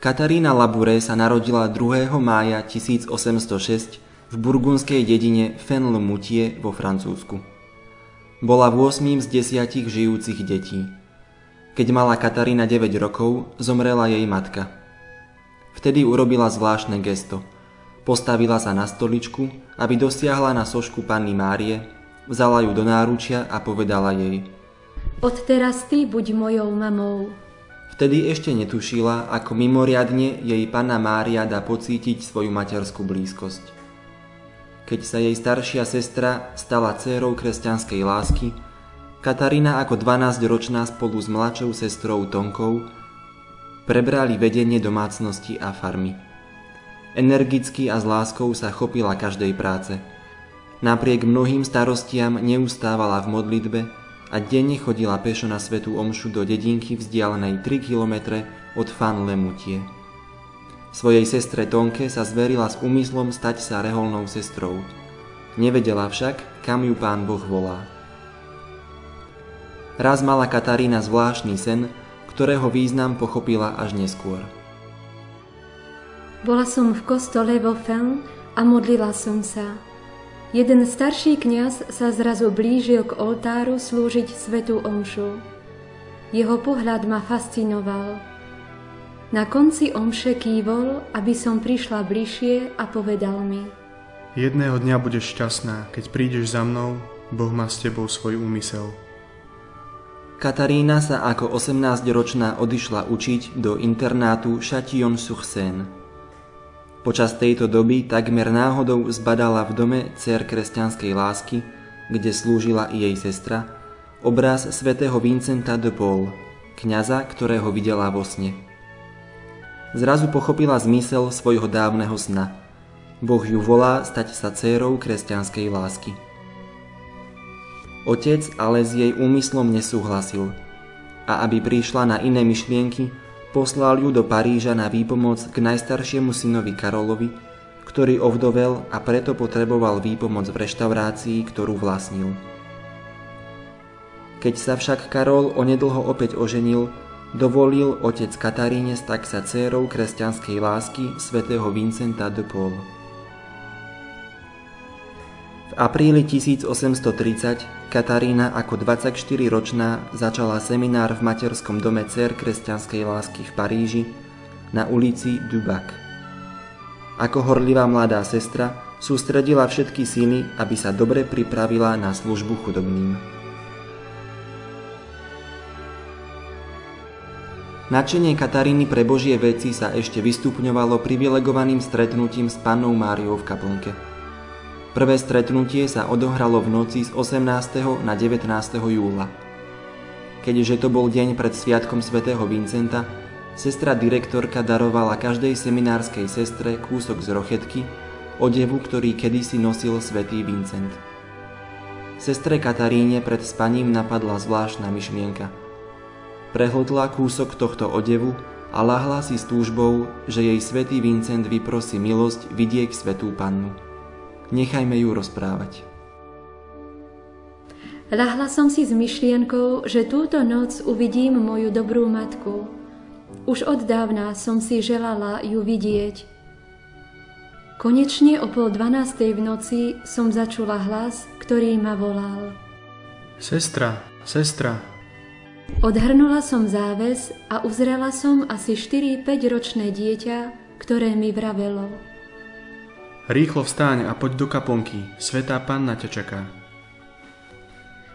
Katarína Labouré sa narodila 2. mája 1806 v burgundskej dedine Fenelon-Moutier vo Francúzsku. Bola 8. z 10 žijúcich detí. Keď mala Katarína 9 rokov, zomrela jej matka. Vtedy urobila zvláštne gesto. Postavila sa na stoličku, aby dosiahla na sošku Panny Márie, vzala ju do náručia a povedala jej: Odteraz ty buď mojou mamou. Vtedy ešte netušila, ako mimoriadne jej Panna Mária dá pocítiť svoju materskú blízkosť. Keď sa jej staršia sestra stala dcérou kresťanskej lásky, Katarína ako 12-ročná spolu s mladšou sestrou Tonkou prebrali vedenie domácnosti a farmy. Energicky a s láskou sa chopila každej práce. Napriek mnohým starostiam neustávala v modlitbe a denne chodila pešo na svätú omšu do dedinky vzdialenej 3 kilometre od Fenelon-Moutier. Svojej sestre Tonke sa zverila s úmyslom stať sa reholnou sestrou. Nevedela však, kam ju Pán Boh volá. Raz mala Katarína zvláštny sen, ktorého význam pochopila až neskôr. Bola som v kostole vo Fenn a modlila som sa. Jeden starší kňaz sa zrazu blížil k oltáru slúžiť svätú omšu. Jeho pohľad ma fascinoval. Na konci omše kývol, aby som prišla bližšie a povedal mi: Jedného dňa budeš šťastná, keď prídeš za mnou, Boh má s tebou svoj úmysel. Katarína sa ako 18-ročná odišla učiť do internátu Châtillon-sur-Seine. Počas tejto doby takmer náhodou zbadala v dome dcér kresťanskej lásky, kde slúžila i jej sestra, obraz svätého Vincenta de Paul, kňaza, ktorého videla vo sne. Zrazu pochopila zmysel svojho dávneho sna. Boh ju volá stať sa dcérou kresťanskej lásky. Otec ale s jej úmyslom nesúhlasil a aby prišla na iné myšlienky, poslal ju do Paríža na výpomoc k najstaršiemu synovi Karolovi, ktorý ovdovel a preto potreboval výpomoc v reštaurácii, ktorú vlastnil. Keď sa však Karol onedlho opäť oženil, dovolil otec Kataríne stať sa dcérou kresťanskej lásky svätého Vincenta de Paul. V apríli 1830 Katarína ako 24-ročná začala seminár v materskom dome dcér kresťanskej lásky v Paríži na ulici du Bac. Ako horlivá mladá sestra sústredila všetky síly, aby sa dobre pripravila na službu chudobným. Nadšenie Kataríny pre Božie veci sa ešte vystupňovalo privilegovaným stretnutím s Pannou Máriou v kaplnke. Prvé stretnutie sa odohralo v noci z 18. na 19. júla. Keďže to bol deň pred sviatkom svätého Vincenta, sestra direktorka darovala každej seminárskej sestre kúsok z rochetky, odevu, ktorý kedysi nosil svätý Vincent. Sestre Kataríne pred spaním napadla zvláštna myšlienka. Prehltla kúsok tohto odevu a ľahla si s túžbou, že jej svätý Vincent vyprosí milosť vidieť svätú Pannu. Nechajme ju rozprávať. Ľahla som si s myšlienkou, že túto noc uvidím moju dobrú matku. Už od dávna som si želala ju vidieť. Konečne o 11:30 v noci som začula hlas, ktorý ma volal. Sestra, sestra. Odhrnula som záves a uzrela som asi 4-5 ročné dieťa, ktoré mi vravelo: Rýchlo vstaň a poď do kaplnky, svätá Panna ťa čaká.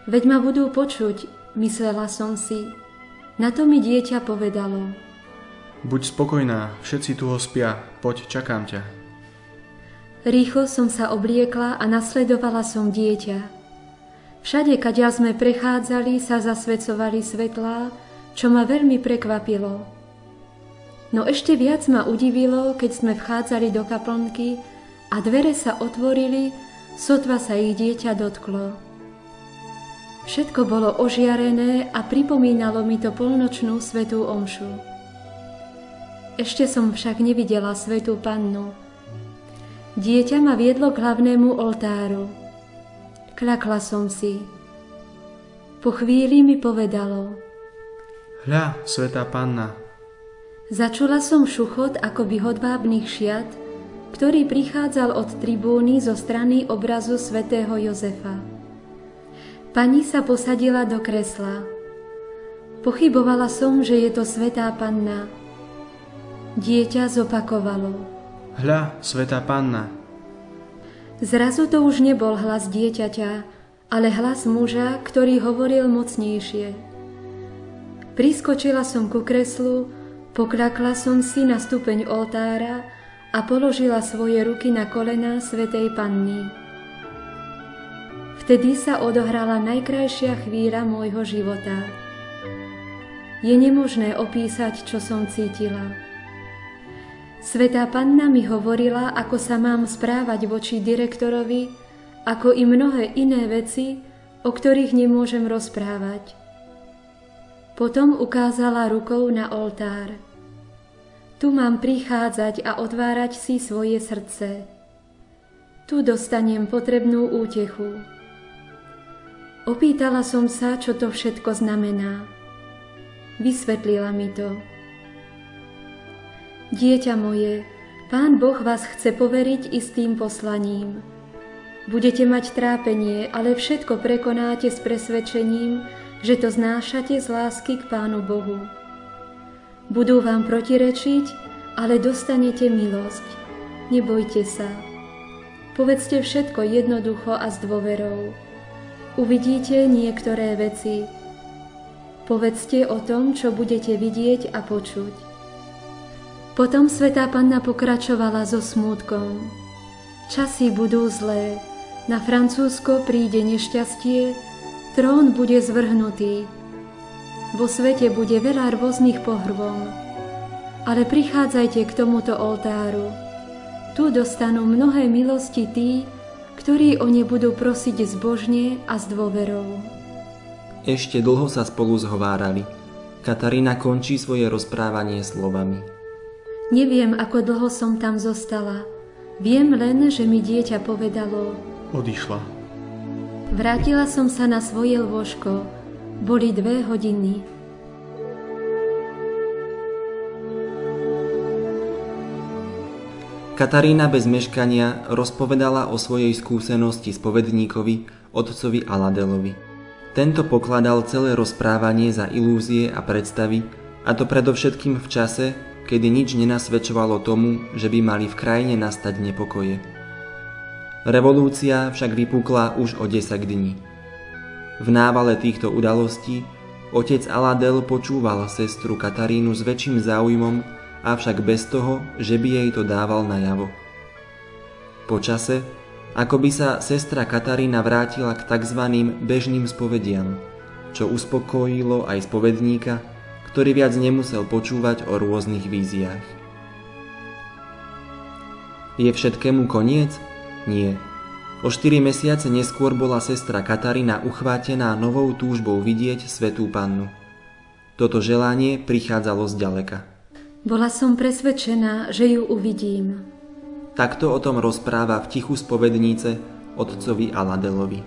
Veď ma budú počuť, myslela som si. Na to mi dieťa povedalo: Buď spokojná, všetci tu ho spia, poď, čakám ťa. Rýchlo som sa obliekla a nasledovala som dieťa. Všade, kadiaľ sme prechádzali, sa zasvecovali svetlá, čo ma veľmi prekvapilo. No ešte viac ma udivilo, keď sme vchádzali do kaplnky a dvere sa otvorili, sotva sa ich dieťa dotklo. Všetko bolo ožiarené a pripomínalo mi to polnočnú svätú omšu. Ešte som však nevidela svätú Pannu. Dieťa ma viedlo k hlavnému oltáru. Kľakla som si. Po chvíli mi povedalo: Hľa, svätá Panna. Začula som šuchot akoby hodvábnych šiat, ktorý prichádzal od tribúny zo strany obrazu svätého Jozefa. Pani sa posadila do kresla. Pochybovala som, že je to Svätá Panna. Dieťa zopakovalo: Hľa, Svätá Panna. Zrazu to už nebol hlas dieťaťa, ale hlas muža, ktorý hovoril mocnejšie. Priskočila som ku kreslu, pokľakla som si na stupeň oltára a položila svoje ruky na kolená Svätej Panny. Vtedy sa odohrala najkrajšia chvíľa môjho života. Je nemožné opísať, čo som cítila. Svätá Panna mi hovorila, ako sa mám správať voči direktorovi, ako i mnohé iné veci, o ktorých nemôžem rozprávať. Potom ukázala rukou na oltár. Tu mám prichádzať a otvárať si svoje srdce. Tu dostanem potrebnú útechu. Opýtala som sa, čo to všetko znamená. Vysvetlila mi to. Dieťa moje, Pán Boh vás chce poveriť istým poslaním. Budete mať trápenie, ale všetko prekonáte s presvedčením, že to znášate z lásky k Pánu Bohu. Budú vám protirečiť, ale dostanete milosť. Nebojte sa. Povedzte všetko jednoducho a s dôverou. Uvidíte niektoré veci. Povedzte o tom, čo budete vidieť a počuť. Potom Svätá Panna pokračovala so smútkom. Časy budú zlé. Na Francúzsko príde nešťastie, trón bude zvrhnutý. Vo svete bude veľa rôznych pohrvom. Ale prichádzajte k tomuto oltáru. Tu dostanú mnohé milosti tí, ktorí o ne budú prosiť zbožne a s dôverou. Ešte dlho sa spolu zhovárali. Katarína končí svoje rozprávanie slovami: Neviem, ako dlho som tam zostala. Viem len, že mi dieťa povedalo: Odišla. Vrátila som sa na svoje lôžko. Boli 2 hodiny. Katarína bez meškania rozpovedala o svojej skúsenosti spovedníkovi, otcovi Aladelovi. Tento pokladal celé rozprávanie za ilúzie a predstavy, a to predovšetkým v čase, kedy nič nenasvedčovalo tomu, že by mali v krajine nastať nepokoje. Revolúcia však vypukla už o 10 dní. V návale týchto udalostí otec Aladel počúval sestru Katarínu s väčším záujmom, avšak bez toho, že by jej to dával najavo. Po čase, ako by sa sestra Katarína vrátila k tzv. Bežným spovediam, čo uspokojilo aj spovedníka, ktorý viac nemusel počúvať o rôznych víziách. Je všetkému koniec? Nie. O 4 mesiace neskôr bola sestra Katarína uchvátená novou túžbou vidieť Svätú Pannu. Toto želanie prichádzalo zďaleka. Bola som presvedčená, že ju uvidím. Takto o tom rozpráva v tichu spovednice otcovi Aladelovi.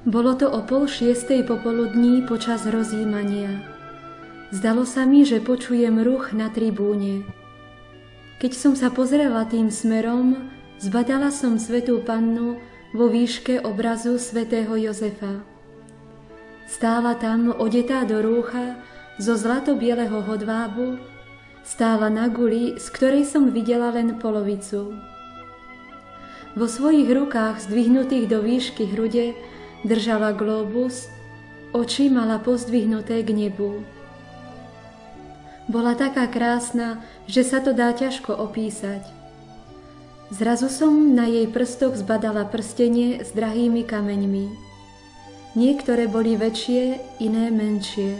Bolo to o 5:30 popoludní počas rozjímania. Zdalo sa mi, že počujem ruch na tribúne. Keď som sa pozrela tým smerom, zbadala som Svätú Pannu vo výške obrazu svätého Jozefa. Stála tam odetá do rúcha zo zlato-bieleho hodvábu, stála na guli, z ktorej som videla len polovicu. Vo svojich rukách zdvihnutých do výšky hrude držala glóbus, oči mala pozdvihnuté k nebu. Bola taká krásna, že sa to dá ťažko opísať. Zrazu som na jej prstoch zbadala prstenie s drahými kameňmi. Niektoré boli väčšie, iné menšie.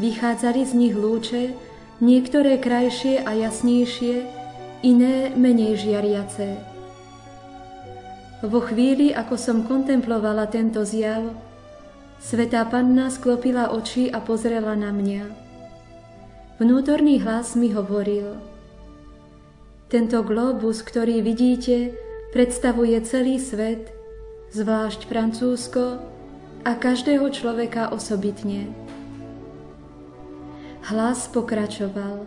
Vychádzali z nich lúče, niektoré krajšie a jasnejšie, iné menej žiariace. Vo chvíli, ako som kontemplovala tento zjav, Svätá Panna sklopila oči a pozrela na mňa. Vnútorný hlas mi hovoril: Tento glóbus, ktorý vidíte, predstavuje celý svet, zvlášť Francúzsko a každého človeka osobitne. Hlas pokračoval.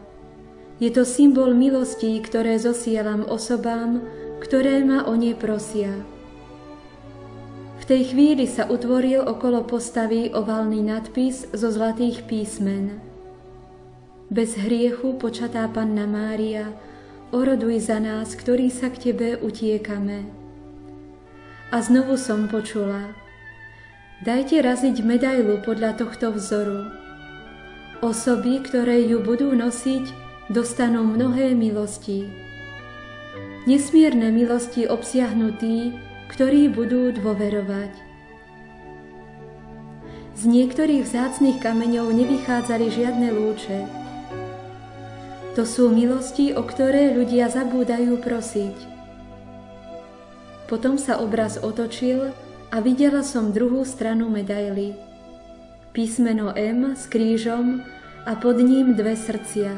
Je to symbol milostí, ktoré zosielam osobám, ktoré ma o ne prosia. V tej chvíli sa utvoril okolo postavy oválny nadpis zo zlatých písmen. Bez hriechu počatá Panna Mária, oroduj za nás, ktorí sa k Tebe utiekame. A znovu som počula. Dajte raziť medailu podľa tohto vzoru. Osoby, ktoré ju budú nosiť, dostanú mnohé milosti. Nesmierne milosti obsiahnu tí, ktorí budú dôverovať. Z niektorých vzácnych kameňov nevychádzali žiadne lúče. To sú milosti, o ktoré ľudia zabúdajú prosiť. Potom sa obraz otočil a videla som druhú stranu medaily. Písmeno M s krížom a pod ním dve srdcia.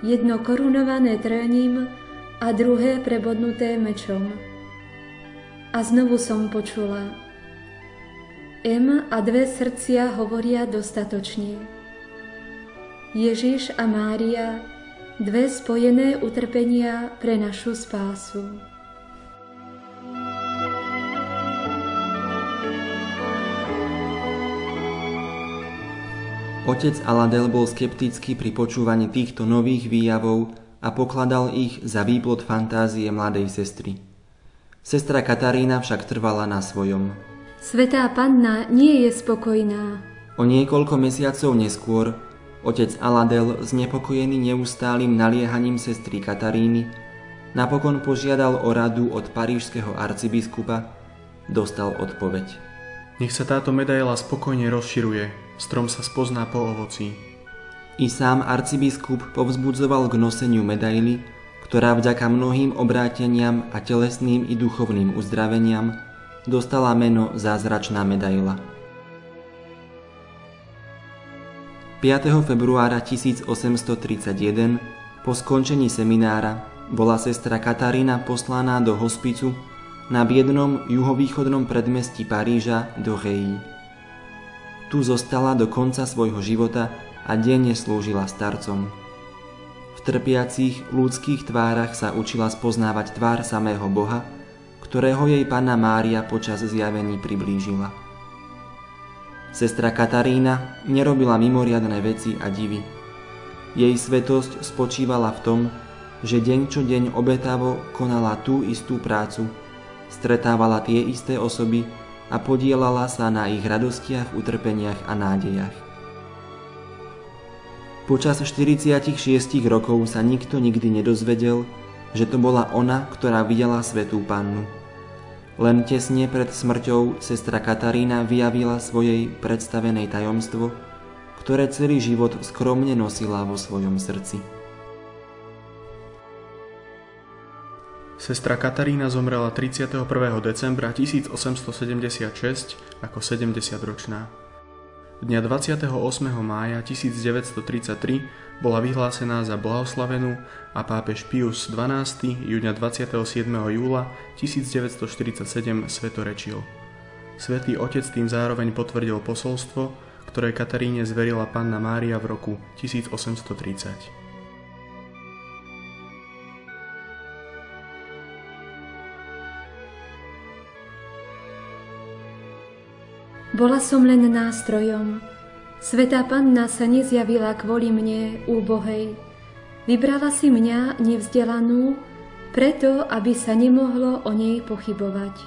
Jedno korunované trním a druhé prebodnuté mečom. A znovu som počula. M a dve srdcia hovoria dostatočne. Ježiš a Mária, dve spojené utrpenia pre našu spásu. Otec Aladel bol skeptický pri počúvaní týchto nových výjavov a pokladal ich za výplod fantázie mladej sestry. Sestra Katarína však trvala na svojom. Svätá Panna nie je spokojná. O niekoľko mesiacov neskôr otec Aladel, znepokojený neustálym naliehaním sestry Kataríny, napokon požiadal o radu od parížskeho arcibiskupa, dostal odpoveď. Nech sa táto medaila spokojne rozširuje, strom sa spozná po ovocí. I sám arcibiskup povzbudzoval k noseniu medaily, ktorá vďaka mnohým obráteniam a telesným i duchovným uzdraveniam dostala meno Zázračná medaila. 5. februára 1831 po skončení seminára bola sestra Katarína poslaná do hospicu na biednom juhovýchodnom predmestí Paríža do Réy. Tu zostala do konca svojho života a denne slúžila starcom. V trpiacich ľudských tvárach sa učila spoznávať tvár samého Boha, ktorého jej Panna Mária počas zjavení priblížila. Sestra Katarína nerobila mimoriadne veci a divy. Jej svetosť spočívala v tom, že deň čo deň obetavo konala tú istú prácu, stretávala tie isté osoby a podielala sa na ich radostiach, utrpeniach a nádejach. Počas 46 rokov sa nikto nikdy nedozvedel, že to bola ona, ktorá videla Svätú Pannu. Len tesne pred smrťou sestra Katarína vyjavila svojej predstavenej tajomstvo, ktoré celý život skromne nosila vo svojom srdci. Sestra Katarína zomrela 31. decembra 1876 ako 70-ročná. Dňa 28. mája 1933 bola vyhlásená za blahoslavenú a pápež Pius XII ju dňa 27. júla 1947 svetorečil. Svätý Otec tým zároveň potvrdil posolstvo, ktoré Kataríne zverila Panna Mária v roku 1830. Bola som len nástrojom. Svätá Panna sa nezjavila kvôli mne, úbohej. Vybrala si mňa, nevzdelanú, preto, aby sa nemohlo o nej pochybovať.